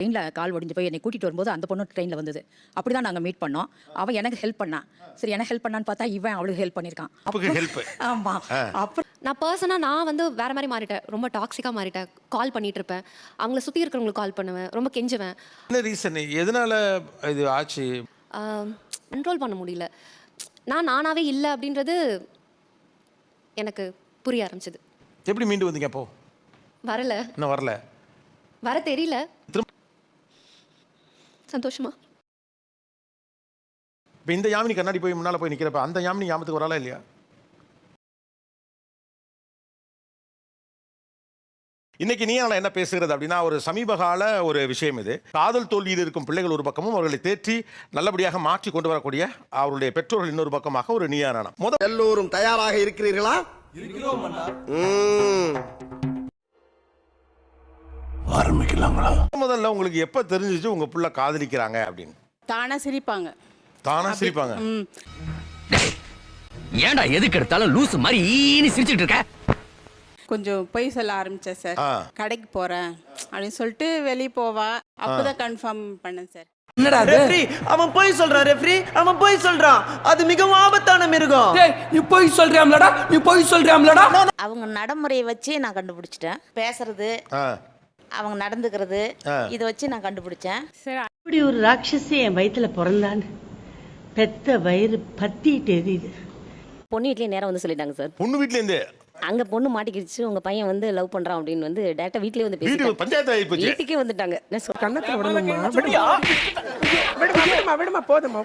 ட்ரெயினில் கால் ஒடிஞ்சு போய் என்னை கூட்டிகிட்டு வரும்போது அந்த பொண்ணு ட்ரெயினில் வந்தது. அப்படி தான் நாங்கள் மீட் பண்ணோம். அவன் எனக்கு ஹெல்ப் பண்ணான். சரி, எனக்கு ஹெல்ப் பண்ணான்னு பார்த்தா இவன் அவளுக்கு ஹெல்ப் பண்ணியிருக்கான். ஆமாம். அப்புறம் நான் வந்து வேற மாதிரி மாறிட்டேன். ரொம்ப டாக்ஸிக்காக மாறிட்டேன். கால் பண்ணிட்டு இருப்பேன். அவங்கள சுற்றி இருக்கிறவங்களுக்கு கால் பண்ணுவேன். ரொம்ப கெஞ்சுவேன். என்ன ரீசன், எதனால இது ஆச்சு? கண்ட்ரோல் பண்ண முடியல. நானாவே இல்லை அப்படின்றது எனக்கு புரிய ஆரம்பிச்சது. எப்படி மீண்டு வந்தீங்க அப்போ? வரல. இன்னும் வரல. வர தெரியல. சந்தோஷமா இப்போ இந்த யாமினி கண்ணாடி போய் முன்னால் போய் நிற்கிறப்ப அந்த யாமினி ஞாபகத்துக்கு வரலாம் இல்லையா? இன்னைக்கு நீ என்ன பேசுகிறது அப்படின்னா, ஒரு சமீபகால ஒரு விஷயம் இது. காதல் தோல்வியில் இருக்கும் பிள்ளைகள் ஒரு பக்கமும் அவர்களை தேற்றி நல்லபடியாக மாற்றி கொண்டு வரக்கூடிய அவருடைய பெற்றோர்கள் இன்னொரு பக்கமாக ஒரு நீயானா. எல்லோரும் தயாராக இருக்கிறீர்களா? ஆரம்பிக்கலாங்களா? முதல்ல உங்களுக்கு எப்ப தெரிஞ்சிச்சு உங்க புள்ள காதலிக்கிறாங்க அப்படின்னு? தானா சிரிப்பாங்க. ஏன்டா எதுக்கு எடுத்தாலும் லூசு மாதிரி ஈனி சிரிச்சிட்டு இருக்க? கொஞ்சம் பொய் சொல்ல ஆரம்பிச்சேன் சார். கடைக்கு போறேன் அப்படின்னு சொல்லிட்டு வெளியே போவா. அப்பதான் கன்ஃபார்ம் பண்ணேன் சார். என்னடா ரெஃப்ரி, அவன் போய் சொல்றான். ரெஃப்ரி, அவன் போய் சொல்றான். அது மிகவும் ஆபத்தான மிருகம். நீ போய் சொல்றியாம்லடா? அவங்க நடைமுறையை வச்சு நான் கண்டுபிடிச்சிட்டேன். பேசுறது, அவங்க நடந்துக்கிறது, இதை வச்சு நான் கண்டுபிடிச்சேன். இப்படி ஒரு ராட்சசி என் வயிற்றுல பிறந்தான்னு பெத்த வயிறு பத்திட்டு எரியுது. பொண்ணு வீட்லயே நேரம் வந்து சொல்லிட்டாங்க சார். பொண்ணு வீட்ல இருந்து அங்க பொண்ணு மாட்டிக்கிடுச்சு, உங்க பையன் வந்து லவ் பண்றான் அப்படின்னு வந்து டைரக்டா வீட்லயே வந்து பேசிட்டாங்க. பஞ்சாயத்து ஆகி போச்சு. வீட்டுக்கே வந்துட்டாங்க. கண்ணத்துல விடுமா போதுமா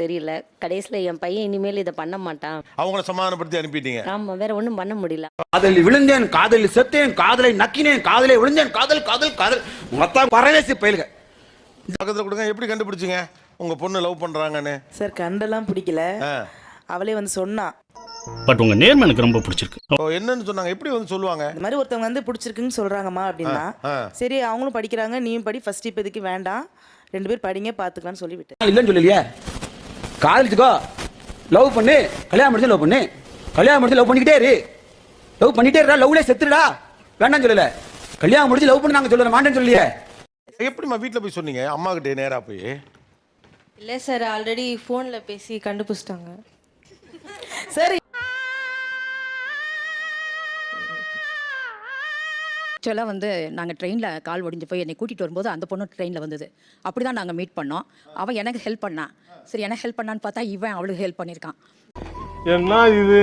தெரியல. கடைசியில என் பையன் இனிமேல் இதை பண்ண மாட்டான். அவங்கள சமாதானப்படுத்தி அனுப்பிட்டீங்க. ஆமா, வேற ஒண்ணும் பண்ண முடியல. காதலில் விழுந்தேன், காதலில் செத்தேன், காதலை நக்கினேன், காதலை விழுந்தேன், காதல் காதல் காதல் மொத்தம் பரவேசி பயிலுங்க. பக்கத்துல கொடுங்க. எப்படி கண்டுபிடிச்சிங்க உங்க பொண்ணு லவ் பண்றாங்கன்னு? சார், கண்டெல்லாம் பிடிக்கல, அவளே வந்து சொன்னா. பட் உங்க நேர்மை எனக்கு ரொம்ப பிடிச்சிருக்கு. என்னன்னு சொன்னாங்க? எப்படி வந்து சொல்லுவாங்க? இந்த மாதிரி ஒருத்தவங்க வந்து பிடிச்சிருக்குன்னு சொல்றாங்கம்மா அப்படின்னா, சரி அவங்களும் படிக்கிறாங்க, நீயும் படி, ஃபர்ஸ்ட் இப்போதைக்கு வேண்டாம், 2 பேர் படிங்க பாத்துக்கலாம்னு சொல்லி விட்டேன். இல்லன்னு சொல்லலையே, காதலிச்சுக்கோ, லவ் பண்ணு, கல்யாணம் முடிச்சு லவ் பண்ணு, கல்யாணம் முடிச்சு லவ் பண்ணிக்கிட்டே இரு, லவ் பண்ணிட்டே இருக்கா, லவ்லே செத்துடா, வேண்டாம் சொல்லல, கல்யாணம் முடிச்சு லவ் பண்ணி நாங்க சொல்ல மாட்டேன்னு சொல்லியே. எப்படிமா வீட்டில் போய் சொன்னீங்க அம்மா கிட்டே நேரா போய்? இல்லை சார், ஆல்ரெடி ஃபோனில் பேசி கண்டுபிடிச்சிட்டாங்க. சரி, ஆக்சுவலாக வந்து நாங்கள் ட்ரெயினில் கால் ஒடிஞ்சு போய் என்னை கூட்டிகிட்டு வரும்போது அந்த பொண்ணு ட்ரெயினில் வந்தது. அப்படி தான் நாங்கள் மீட் பண்ணோம். அவன் எனக்கு ஹெல்ப் பண்ணான். சரி, எனக்கு ஹெல்ப் பண்ணான்னு பார்த்தா இவன் அவளுக்கு ஹெல்ப் பண்ணியிருக்கான். என்ன இது?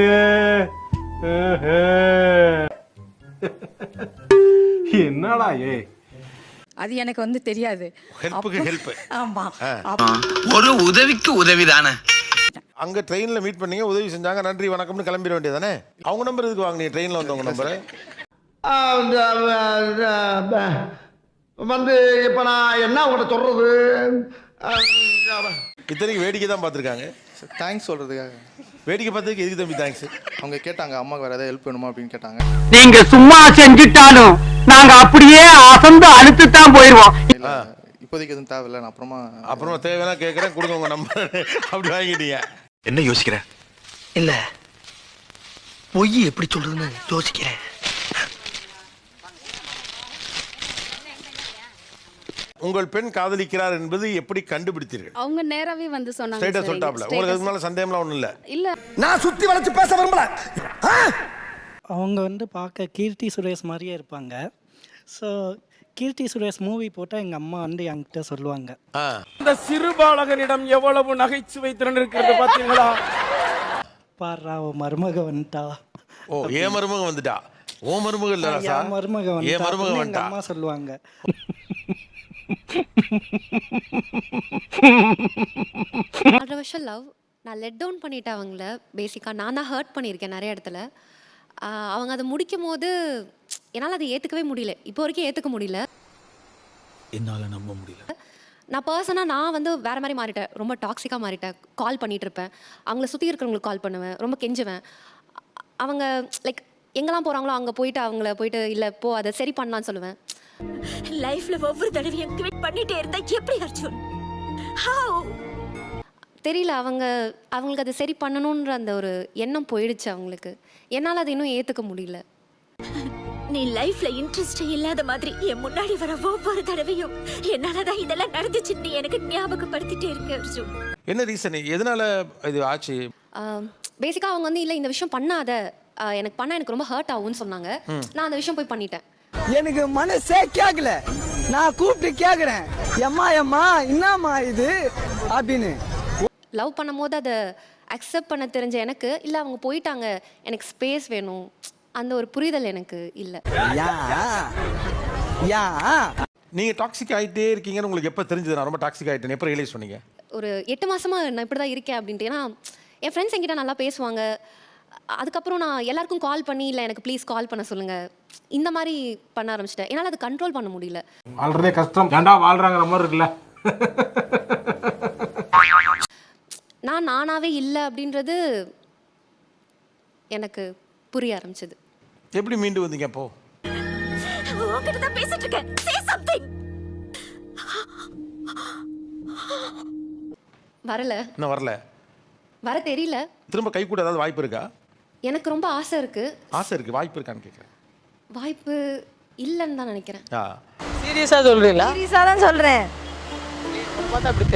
என்னடா அது எனக்கு வந்து தெரியாது. ஆமாம், ஒரு உதவிக்கு உதவிதானே. அங்க ட்ரெயின்ல மீட் பண்ணீங்க, உதவி செஞ்சாங்க, நன்றி வணக்கம்னு கிளம்பிட வேண்டியதானே. அவங்க நம்பர் எதுக்கு வாங்கினீங்க? ட்ரெயின்ல வந்தவங்க நம்பர் வந்து இப்ப நான் என்ன உங்கள்கிட்ட சொல்றது? இத்தனைக்கு வேடிக்கை தான் பார்த்துருக்காங்க. தேங்க்ஸ் சொல்றதுக்காக. வேடிக்கை பார்த்ததுக்கு எதுக்கு தம்பி தேங்க்ஸ்? அவங்க கேட்டாங்க, அம்மாக்கு வேற ஏதாவது ஹெல்ப் வேணுமா அப்படின்னு கேட்டாங்க. நீங்க சும்மா செஞ்சுட்டாலும் நாங்க அப்படியே அசந்து அழுத்து தான் போயிருவோம். இப்போதைக்கு எதுவும் தேவையில்லை, நான் அப்புறமா தேவைன்னா கேட்குறேன், கொடுங்க உங்க நம்பர். அப்படி வாங்கிட்டீங்க. என்ன யோசிக்கிற? இல்ல, பொய் எப்படி சொல்றதுன்னு யோசிக்கிறேன். உங்கள் பெண் காதலிக்கிறார் என்பது எப்படி கண்டுபிடித்தீர்கள்? அவங்க நேராவே வந்து சொன்னாங்க. ஸ்ட்ரைட்டா சொல்லிட்டாப்ல. உங்களுக்கு அதுக்கு மேல சந்தேகம்லாம் ஒண்ணும் இல்ல? இல்ல, நான் சுத்தி வளைச்சு பேச விரும்பல. அவங்க வந்து பார்க்க கீர்த்தி சுரேஷ் மாதிரியே இருப்பாங்க. ஸோ கீர்த்தி சுரேஷ் மூவி போட்டால் எங்கள் அம்மா வந்து என்கிட்ட சொல்லுவாங்க, இந்த சிறுபாலகனிடம் எவ்வளவு நகைச்சுவை திறன் இருக்கிறது பார்த்தீங்களா? பாரா ஓ மருமக வந்துட்டா. ஓ, ஏன் மருமக வந்துட்டா? ஓ மருமக இல்ல, மருமக வந்துட்டா எங்க அம்மா சொல்லுவாங்க. லவ் நான் லெட் டவுன் பண்ணிட்டேன் அவங்கள. பேசிக்காக நான் தான் ஹர்ட் பண்ணியிருக்கேன் நிறைய இடத்துல. அவங்க அதை முடிக்கும் போது என்னால் அதை ஏற்றுக்கவே முடியல. இப்போ வரைக்கும் ஏற்றுக்க முடியல. என்னால் நம்ப முடியல. நான் வந்து வேற மாதிரி மாறிட்டேன். ரொம்ப டாக்ஸிக்காக மாறிட்டேன். கால் பண்ணிட்டு இருப்பேன். அவங்கள சுற்றி இருக்கிறவங்களுக்கு கால் பண்ணுவேன். ரொம்ப கெஞ்சுவேன். அவங்க லைக் எங்கெல்லாம் போகிறாங்களோ அங்கே போயிட்டு அவங்கள போயிட்டு இல்லை போ அதை சரி பண்ணலான்னு சொல்லுவேன். லைஃப்ல ஒவ்வொரு தடவையும் குவிட் பண்ணிட்டே இருந்தா எப்படி அர்ஜுன்? தெரியல, அவங்களுக்கு அதை சரி பண்ணணுன்ற அந்த ஒரு எண்ணம் போயிடுச்சு அவங்களுக்கு. என்னால் அதை இன்னும் ஏற்றுக்க முடியல. நீ லைஃப்ல இன்ட்ரெஸ்ட் இல்லாத மாதிரி என் முன்னாடி வர ஒவ்வொரு தடவையும் என்னாலதான் இதெல்லாம் நடந்துச்சுன்னு எனக்கு ஞாபகப்படுத்திட்டே இருக்கு அர்ஜுன். என்ன ரீசன், எதனால இது ஆச்சு? பேசிக்காக அவங்க வந்து இல்லை இந்த விஷயம் பண்ணாத, எனக்கு பண்ணால் எனக்கு ரொம்ப ஹர்ட் ஆகும்னு சொன்னாங்க. நான் அந்த விஷயம் போய் பண்ணிட்டேன். எனக்கு மனசே கேட்கல, நான் கூப்பிட்டு கேட்குறேன், எம்மா எம்மா என்னம்மா இது அப்படின்னு. லவ் பண்ணும் போது அதை அக்செப்ட் பண்ண தெரிஞ்ச எனக்கு, இல்லை அவங்க போயிட்டாங்க எனக்கு ஸ்பேஸ் வேணும், அந்த ஒரு புரிதல் எனக்கு இல்லை. நீங்க டாக்ஸிக் ஆகிட்டே இருக்கீங்கன்னு உங்களுக்கு எப்போ தெரிஞ்சது? நான் ரொம்ப டாக்ஸிக் ஆகிட்டேன் எப்போ ரியலைஸ் பண்ணீங்க? ஒரு 8 மாசமா நான் இப்படி தான் இருக்கேன் அப்படின்ட்டு. ஏன்னா என் ஃப்ரெண்ட்ஸ் என்கிட்ட நல்லா பேசுவாங்க. அதுக்கப்புறம் நான் எல்லாருக்கும் கால் பண்ணி இல்லை எனக்கு ப்ளீஸ் கால் பண்ண சொல்லுங்க இந்த மாதிரி பண்ண ஆரம்பிச்சிட்டேன். என்னால் அதை கண்ட்ரோல் பண்ண முடியல. ஆல்ரெடி கஷ்டம் ஏன்டா வாழ்றாங்கிற மாதிரி இருக்குல்ல. நான் நானாவே இல்லை அப்படின்றது எனக்கு புரிய ஆரம்பிச்சது. எப்படி மீண்டு வந்தீங்க அப்போ? உன்கிட்ட தான் பேசிட்டு இருக்கேன். Say something. வரல. இன்னும் வரல. வர தெரியல. திரும்ப கை கூட ஏதாவது வாய்ப்பு இருக்கா? எனக்கு ரொம்ப ஆசை இருக்கு. ஆசை இருக்கு, வாய்ப்பு இருக்கான்னு கேட்குறேன். வாய்ப்பு இல்லைன்னு தான் நினைக்கிறேன். சீரியஸா சொல்றீங்களா? சீரியஸா தான் சொல்றேன். பார்த்தா அப்படி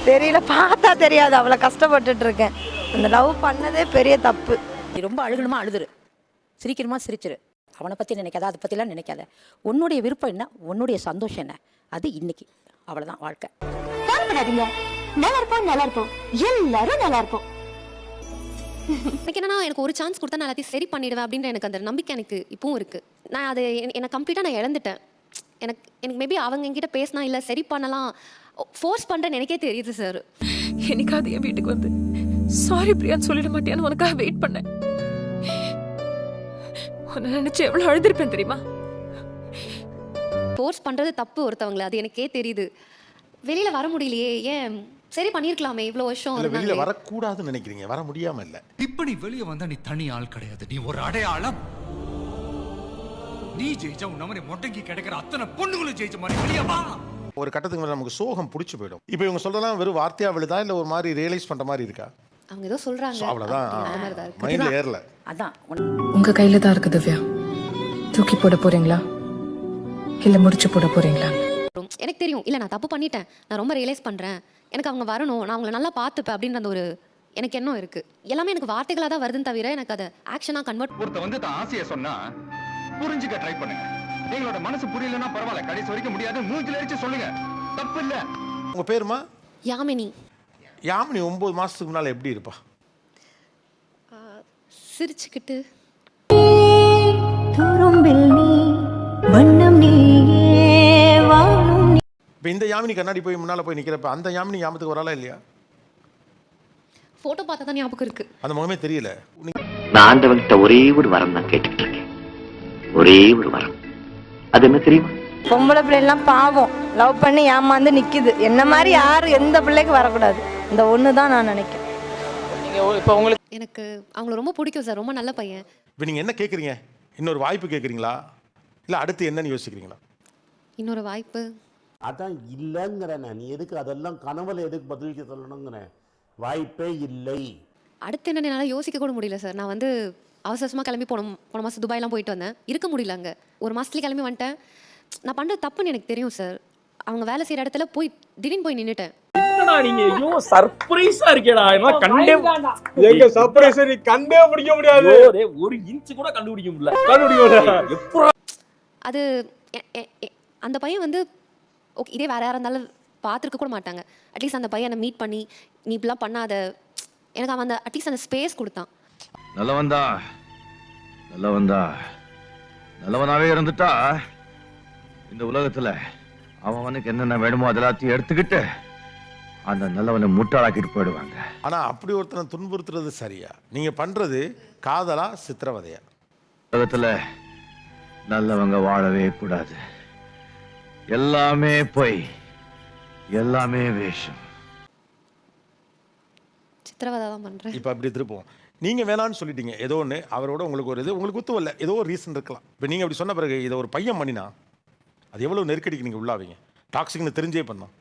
தெரியல, பார்த்தா தெரியாது, அவ்வளோ கஷ்டப்பட்டுட்டு இருக்கேன். அந்த லவ் பண்ணதே பெரிய தப்பு. நீ ரொம்ப அழுகணுமா அழுதுரு, சிரிக்கணுமா சிரிச்சிரு. அவனை பற்றி நினைக்காத, அதை பற்றிலாம் நினைக்காத. உன்னுடைய விருப்பம் என்ன, உன்னுடைய சந்தோஷம் என்ன, அது இன்னைக்கு. அவ்வளோதான் வாழ்க்கை. நல்லா இருப்போம், நல்லா இருப்போம், எல்லாரும் நல்லா இருப்போம். எனக்கு என்னன்னா எனக்கு ஒரு சான்ஸ் கொடுத்தா நான் எல்லாத்தையும் சரி பண்ணிடுவேன் அப்படின்ற எனக்கு அந்த நம்பிக்கை எனக்கு இப்பவும் இருக்கு. நான் அதை என்னை கம்ப்ளீட்டாக நான் இழந்துட்டேன். எனக்கு மேபி அவங்க என்கிட்ட பேசினா இல்லை சரி பண்ணலாம் ஃபோர்ஸ் பண்ணுறேன்னு எனக்கே தெரியுது சார். என்னைக்காவது என் வீட்டுக்கு வந்து சாரி பிரியான்னு சொல்லிட மாட்டேன்னு உனக்காக வெயிட் பண்ணேன். உன்னை நினைச்சு எவ்வளோ அழுதுருப்பேன் தெரியுமா? ஃபோர்ஸ் பண்ணுறது தப்பு ஒருத்தவங்களை, அது எனக்கே தெரியுது. வெளியில் வர முடியலையே, ஏன் சரி பண்ணியிருக்கலாமே இவ்வளோ வருஷம். வெளியில் வரக்கூடாதுன்னு நினைக்கிறீங்க, வர முடியாம இல்லை. இப்ப நீ வெளியே வந்தா நீ தனி ஆள் கிடையாது, நீ ஒரு அடையாளம். நீ ஜெயிச்சா உன்னை மொட்டைக்கு கிடைக்கிற அத்தனை பொண்ணுங்களும் ஜெயிச்ச மாதிரி வெளியே வா. ஒரு கட்டத்துக்கு மேலே நமக்கு சோகம் பிடிச்சி போயிடும். இப்போ இவங்க சொல்றதெல்லாம் வெறும் வார்த்தையா விழுதா இல்லை ஒரு மாதிரி ரியலைஸ் பண்ற மாதிரி இருக்கா? அவங்க ஏதோ சொல்றாங்க, அவ்வளோதான், மைண்ட்ல ஏறல. அதான் உங்க கையில தான் இருக்கு திவ்யா. தூக்கி போட போறீங்களா இல்ல முடிச்சு போட போறீங்களா? எனக்கு தெரியும் இல்லை நான் தப்பு பண்ணிட்டேன், நான் ரொம்ப ரியலைஸ் பண்ணுறேன், எனக்கு அவங்க வரணும், நான் அவங்கள நல்லா பார்த்துப்பேன் அப்படின்ற அந்த ஒரு எனக்கு எண்ணம் இருக்கு. எல்லாமே எனக்கு வார்த்தைகளாக தான் வருதுன்னு தவிர எனக்கு அதை ஆக்ஷனாக கன்வெர்ட். ஒருத்த வந்து தான் ஆசையை சொன்னா புரிஞ்சுக்க ட்ரை பண்ணுங்க. எங்களோட மனசு புரியலன்னா பரவாயில்ல, கடைசி வரைக்கும் முடியாது, மூஞ்சில அடிச்சு சொல்லுங்க, தப்பு இல்ல. உங்க பேருமா? யாமினி. யாமினி 9 மாசத்துக்கு முன்னால எப்படி இருப்பா? சிரிச்சுக்கிட்டு இப்போ இந்த யாமினி கண்ணாடி போய் முன்னால போய் நிக்கிறப்ப அந்த யாமினி ஞாபகத்துக்கு வரலாம் இல்லையா? போட்டோ பார்த்தா தான் ஞாபகம் இருக்கு, அந்த முகமே தெரியல. நான் ஆண்டவன்கிட்ட ஒரே ஒரு வரம் தான் கேட்டுக்கிட்டு இருக்கேன், ஒரே ஒரு வரம். அது என்ன தெரியுமா? பொம்பளை பிள்ளைலாம் பாவம் லவ் பண்ணி ஏமாந்து நிக்குது. என்ன மாதிரி யாரும் எந்த பிள்ளைக்கு வரக்கூடாது, இந்த ஒன்று தான் நான் நினைக்கிறேன். எனக்கு அவங்கள ரொம்ப பிடிக்கும் சார், ரொம்ப நல்ல பையன். இப்போ நீங்கள் என்ன கேட்குறீங்க? இன்னொரு வாய்ப்பு கேட்குறீங்களா இல்லை அடுத்து என்னன்னு யோசிக்கிறீங்களா? இன்னொரு வாய்ப்பு அதான் இல்லைங்கிறேன். நீ எதுக்கு அதெல்லாம் கனவுல எதுக்கு பதிலுக்கு சொல்லணுங்கிறேன். வாய்ப்பே இல்லை. அடுத்து என்ன என்னால் யோசிக்க கூட முடியல சார். நான் வந்து அவசரமாக கிளம்பி போன மாதம் துபாய்லாம் போயிட்டு வந்தேன், இருக்க முடியல அங்கே. ஒரு மாதத்துலேயே கிளம்பி வந்துட்டேன். நான் பண்ணுறது தப்புன்னு எனக்கு தெரியும் சார். அவங்க வேலை செய்கிற இடத்துல போய் திடீர்னு போய் நின்றுட்டேன். நீங்க ஐயோ சர்ப்ரைஸா இருக்கேடா, என்னால கண்டே எங்க சர்ப்ரைஸ் நீ கண்டே பிடிக்க முடியாது. ஒரு இன்ச் கூட கண்டுபிடிக்க முடியல. அது அந்த பையன் வந்து ஓகே, இதே வேற யாரா இருந்தாலும் பார்த்துருக்க கூட மாட்டாங்க. அட்லீஸ்ட் அந்த பையனை மீட் பண்ணி நீ இப்படிலாம் பண்ணாத, எனக்கு அவன் அந்த அட்லீஸ்ட் அந்த ஸ்பேஸ் கொடுத்தான். நல்லவன்தா நல்லவன்தா நல்லவனாவே இருந்துட்டா இந்த உலகத்துல அவனுக்கு என்னென்ன வேணுமோ அதெல்லாத்தையும் எடுத்துக்கிட்டு அந்த நல்லவனை முட்டாளாக்கிட்டு போயிடுவாங்க. ஆனா அப்படி ஒருத்தனை துன்புறுத்துறது சரியா? நீங்க பண்றது காதலா சித்திரவதையா? உலகத்துல நல்லவங்க வாழவே கூடாது, எல்லாமே பொய், எல்லாமே வேஷம். சித்திரவதை தான் பண்றேன். இப்போ அப்படி திருப்போம். நீங்க வேணான்னு சொல்லிட்டீங்க ஏதோ ஒன்று, அவரோட உங்களுக்கு ஒரு இது உங்களுக்கு ஒத்து வரல, ஏதோ ஒரு ரீசன் இருக்கலாம். இப்போ நீங்க அப்படி சொன்ன பிறகு இதை ஒரு பையன் பண்ணினா அது எவ்வளவு நெருக்கடிக்கு நீங்க உள்ளாவீங்க? டாக்ஸிக்னு தெரிஞ்சே பண்ணோம்.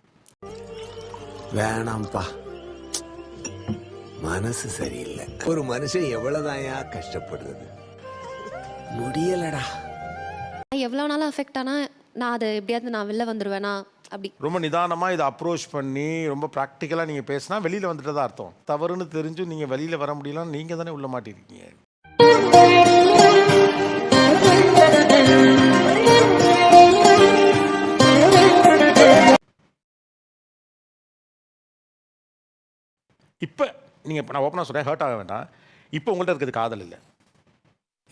வேணாம்பா, மனசு சரியில்லை. ஒரு மனுஷன் எவ்வளவுதான் கஷ்டப்படுறது. முடியலடா. எவ்வளோ நாளும் அஃபெக்ட் ஆனால் நான் அதை எப்படியாவது நான் வெளில வந்துடுவேனா அப்படி. ரொம்ப நிதானமாக இதை அப்ரோச் பண்ணி ரொம்ப ப்ராக்டிக்கலாக நீங்கள் பேசினா வெளியில் வந்துட்டு தான் அர்த்தம். தவறுன்னு தெரிஞ்சு நீங்கள் வெளியில் வர முடியலன்னு நீங்கள் தானே உள்ள மாட்டிருக்கீங்க. இப்போ நீங்கள் நான் ஓப்பனாக சொல்கிறேன், ஹர்ட் ஆக வேண்டாம். இப்போ உங்கள்கிட்ட இருக்கிறது காதல் இல்லை,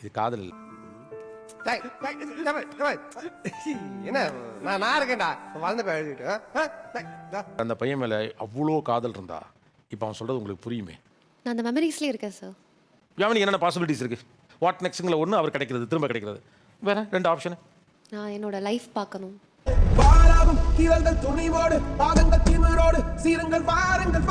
இது காதல் இல்லை. என்ன நான் இருக்கேன்டா வளர்ந்து அந்த பையன் மேலே அவ்வளோ காதல் இருந்தா இப்போ அவன் சொல்கிறது உங்களுக்கு புரியுமே. நான் அந்த மெமரிஸ்லேயே இருக்கேன் சார். யாவனுக்கு என்னென்ன பாசிபிலிட்டிஸ் இருக்குது? வாட் நெக்ஸ்ட்ங்கிற ஒன்று அவர் கிடைக்கிறது, திரும்ப கிடைக்கிறது. வேற 2 ஆப்ஷன். நான் என்னோட லைஃப் பார்க்கணும். துணிவோடு பாதங்கள் திமிரோடு சீரங்கள் வாரங்கள்